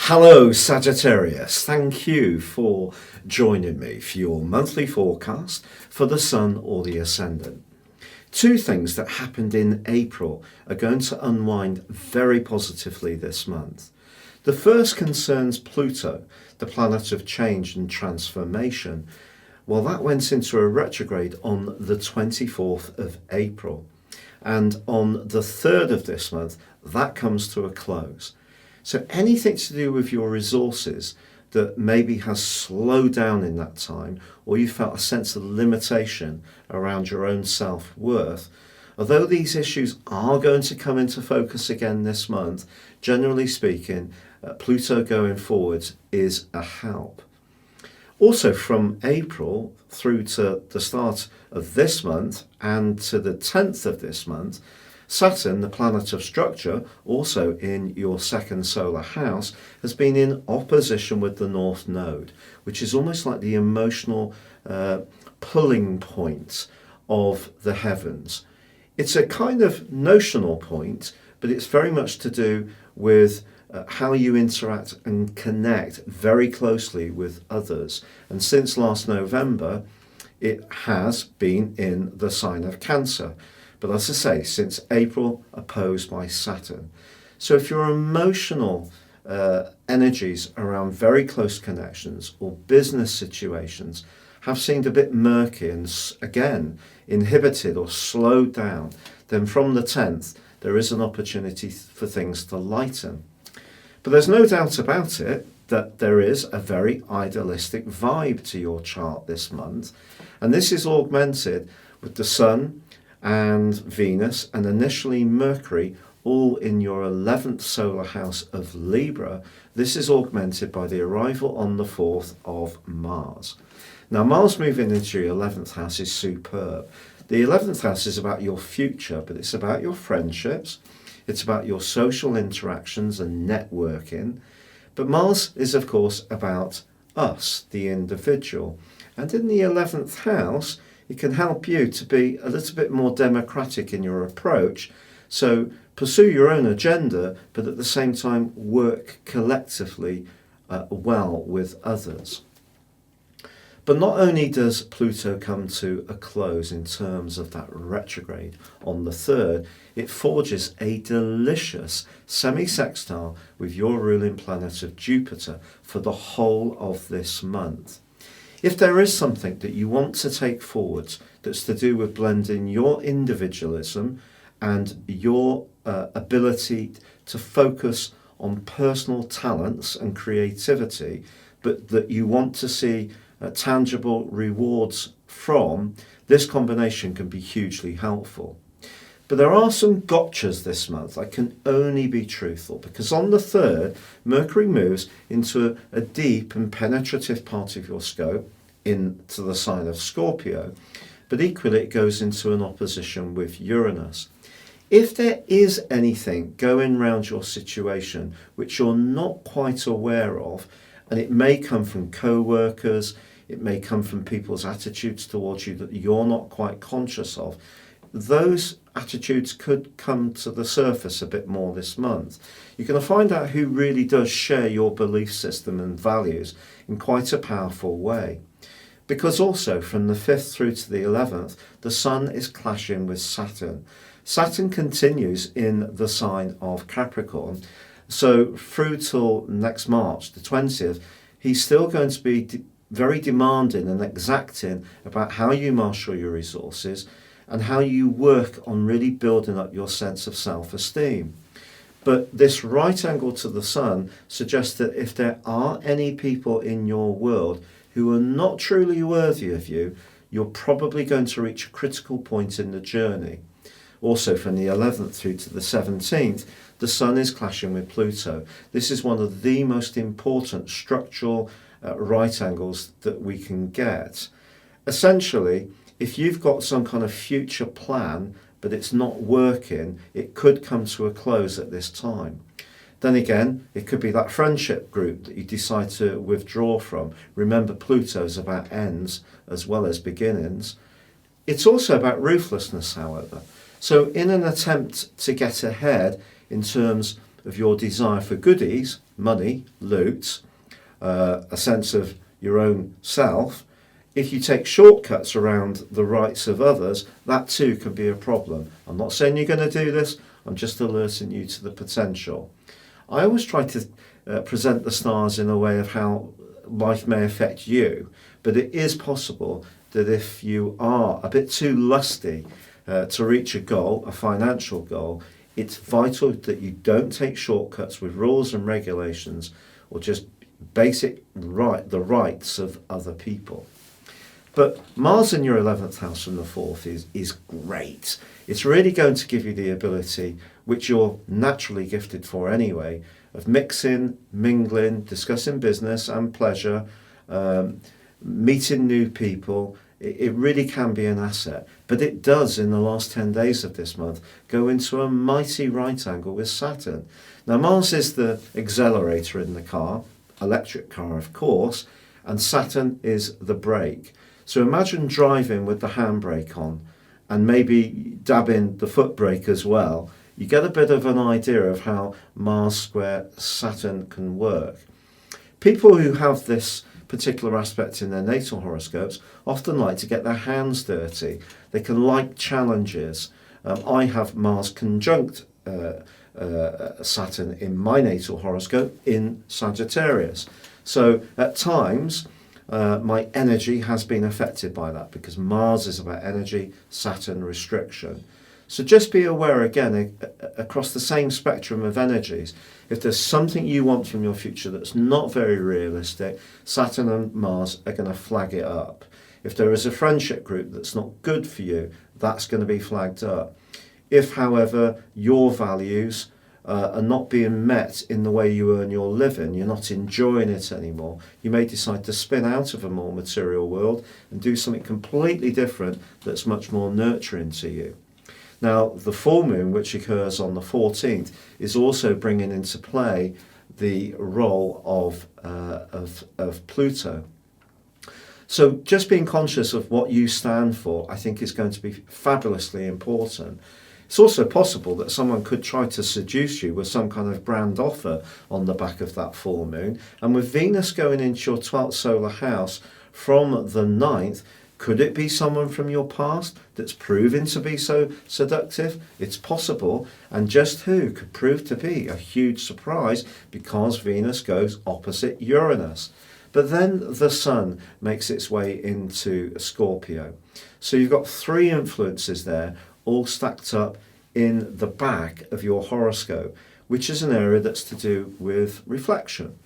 Hello, Sagittarius. Thank you for joining me for your monthly forecast for the Sun or the Ascendant. Two things that happened in April are going to unwind very positively this month. The first concerns Pluto, the planet of change and transformation. Well, that went into a retrograde on the 24th of April. And on the 3rd of this month, that comes to a close. So anything to do with your resources that maybe has slowed down in that time, or you felt a sense of limitation around your own self-worth, although these issues are going to come into focus again this month, generally speaking, Pluto going forwards is a help. Also from April through to the start of this month and to the 10th of this month, Saturn, the planet of structure, also in your second solar house, has been in opposition with the North Node, which is almost like the emotional pulling point of the heavens. It's a kind of notional point, but it's very much to do with how you interact and connect very closely with others. And since last November, it has been in the sign of Cancer. But as I say, since April, opposed by Saturn. So if your emotional energies around very close connections or business situations have seemed a bit murky and again inhibited or slowed down, then from the 10th there is an opportunity for things to lighten. But there's no doubt about it that there is a very idealistic vibe to your chart this month, and this is augmented with the Sun and Venus and initially Mercury all in your 11th solar house of Libra. This is augmented by the arrival on the 4th of Mars. Now Mars moving into your 11th house is superb. The 11th house is about your future, but it's about your friendships, it's about your social interactions and networking. But Mars is of course about us, the individual. And in the 11th house, it can help you to be a little bit more democratic in your approach. So pursue your own agenda, but at the same time work collectively well with others. But not only does Pluto come to a close in terms of that retrograde on the 3rd, it forges a delicious semi-sextile with your ruling planet of Jupiter for the whole of this month. If there is something that you want to take forward that's to do with blending your individualism and your ability to focus on personal talents and creativity, but that you want to see tangible rewards from, this combination can be hugely helpful. But there are some gotchas this month. I can only be truthful because on the 3rd, Mercury moves into a deep and penetrative part of your scope, into the sign of Scorpio, but equally it goes into an opposition with Uranus. If there is anything going around your situation which you're not quite aware of, and it may come from co-workers, it may come from people's attitudes towards you that you're not quite conscious of, those attitudes could come to the surface a bit more this month. You're going to find out who really does share your belief system and values in quite a powerful way. Because also from the 5th through to the 11th, the Sun is clashing with Saturn. Saturn continues in the sign of Capricorn. So through till next March, the 20th, he's still going to be very demanding and exacting about how you marshal your resources and how you work on really building up your sense of self-esteem. But this right angle to the Sun suggests that if there are any people in your world who are not truly worthy of you, you're probably going to reach a critical point in the journey. Also from the 11th through to the 17th, the Sun is clashing with Pluto. This is one of the most important structural right angles that we can get. Essentially, if you've got some kind of future plan, but it's not working, it could come to a close at this time. Then again, it could be that friendship group that you decide to withdraw from. Remember, Pluto is about ends as well as beginnings. It's also about ruthlessness, however. So in an attempt to get ahead in terms of your desire for goodies, money, loot, a sense of your own self. If you take shortcuts around the rights of others, that too can be a problem. I'm not saying you're going to do this, I'm just alerting you to the potential. I always try to present the stars in a way of how life may affect you, but it is possible that if you are a bit too lusty to reach a goal, a financial goal, it's vital that you don't take shortcuts with rules and regulations or just the rights of other people. But Mars in your 11th house from the 4th is great. It's really going to give you the ability, which you're naturally gifted for anyway, of mixing, mingling, discussing business and pleasure, meeting new people. It really can be an asset. But it does, in the last 10 days of this month, go into a mighty right angle with Saturn. Now, Mars is the accelerator in the car, electric car, of course, and Saturn is the brake. So imagine driving with the handbrake on and maybe dabbing the foot brake as well. You get a bit of an idea of how Mars square Saturn can work. People who have this particular aspect in their natal horoscopes often like to get their hands dirty. They can like challenges. I have Mars conjunct Saturn in my natal horoscope in Sagittarius. So at times, my energy has been affected by that because Mars is about energy, Saturn restriction. So just be aware again, across the same spectrum of energies, if there's something you want from your future that's not very realistic, Saturn and Mars are going to flag it up. If there is a friendship group that's not good for you, that's going to be flagged up. If, however, your values are not being met in the way you earn your living, you're not enjoying it anymore, you may decide to spin out of a more material world and do something completely different that's much more nurturing to you. Now, the full moon, which occurs on the 14th, is also bringing into play the role of Pluto. So just being conscious of what you stand for, I think, is going to be fabulously important. It's also possible that someone could try to seduce you with some kind of grand offer on the back of that full moon. And with Venus going into your 12th solar house from the 9th, could it be someone from your past that's proven to be so seductive? It's possible. And just who could prove to be a huge surprise because Venus goes opposite Uranus. But then the Sun makes its way into Scorpio. So you've got three influences there, all stacked up in the back of your horoscope, which is an area that's to do with reflection,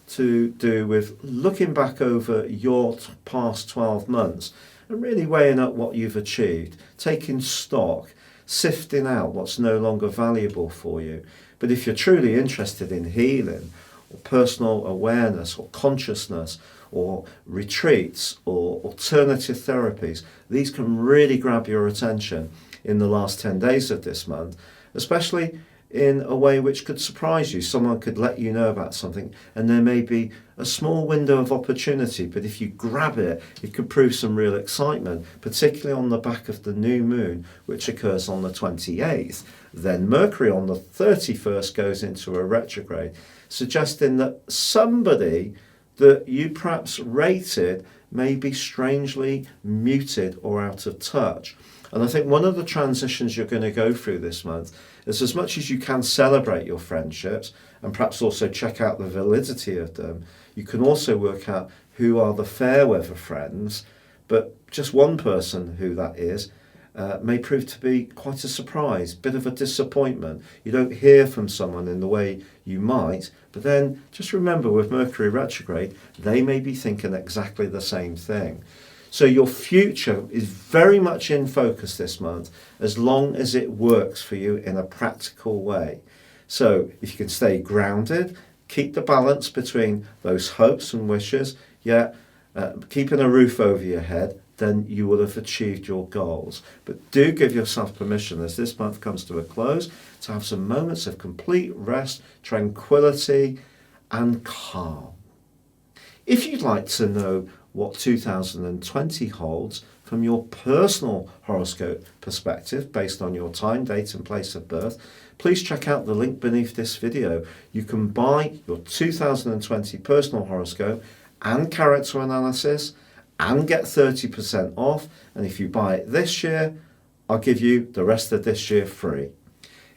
to do with looking back over your past 12 months and really weighing up what you've achieved, taking stock, sifting out what's no longer valuable for you. But if you're truly interested in healing or personal awareness or consciousness or retreats or alternative therapies, these can really grab your attention in the last 10 days of this month, especially in a way which could surprise you. Someone could let you know about something and there may be a small window of opportunity, but if you grab it, it could prove some real excitement, particularly on the back of the new moon, which occurs on the 28th. Then Mercury on the 31st goes into a retrograde, suggesting that somebody that you perhaps rated may be strangely muted or out of touch. And I think one of the transitions you're going to go through this month is, as much as you can celebrate your friendships and perhaps also check out the validity of them, you can also work out who are the fair weather friends, but just one person who that is may prove to be quite a surprise, bit of a disappointment. You don't hear from someone in the way you might, but then just remember, with Mercury retrograde, they may be thinking exactly the same thing. So your future is very much in focus this month, as long as it works for you in a practical way. So if you can stay grounded, keep the balance between those hopes and wishes, yet keeping a roof over your head, then you will have achieved your goals. But do give yourself permission, as this month comes to a close, to have some moments of complete rest, tranquility, and calm. If you'd like to know what 2020 holds from your personal horoscope perspective based on your time, date and place of birth, please check out the link beneath this video. You can buy your 2020 personal horoscope and character analysis and get 30% off. And if you buy it this year, I'll give you the rest of this year free.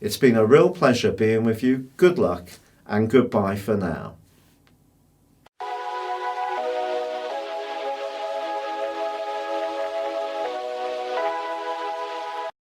It's been a real pleasure being with you. Good luck and goodbye for now.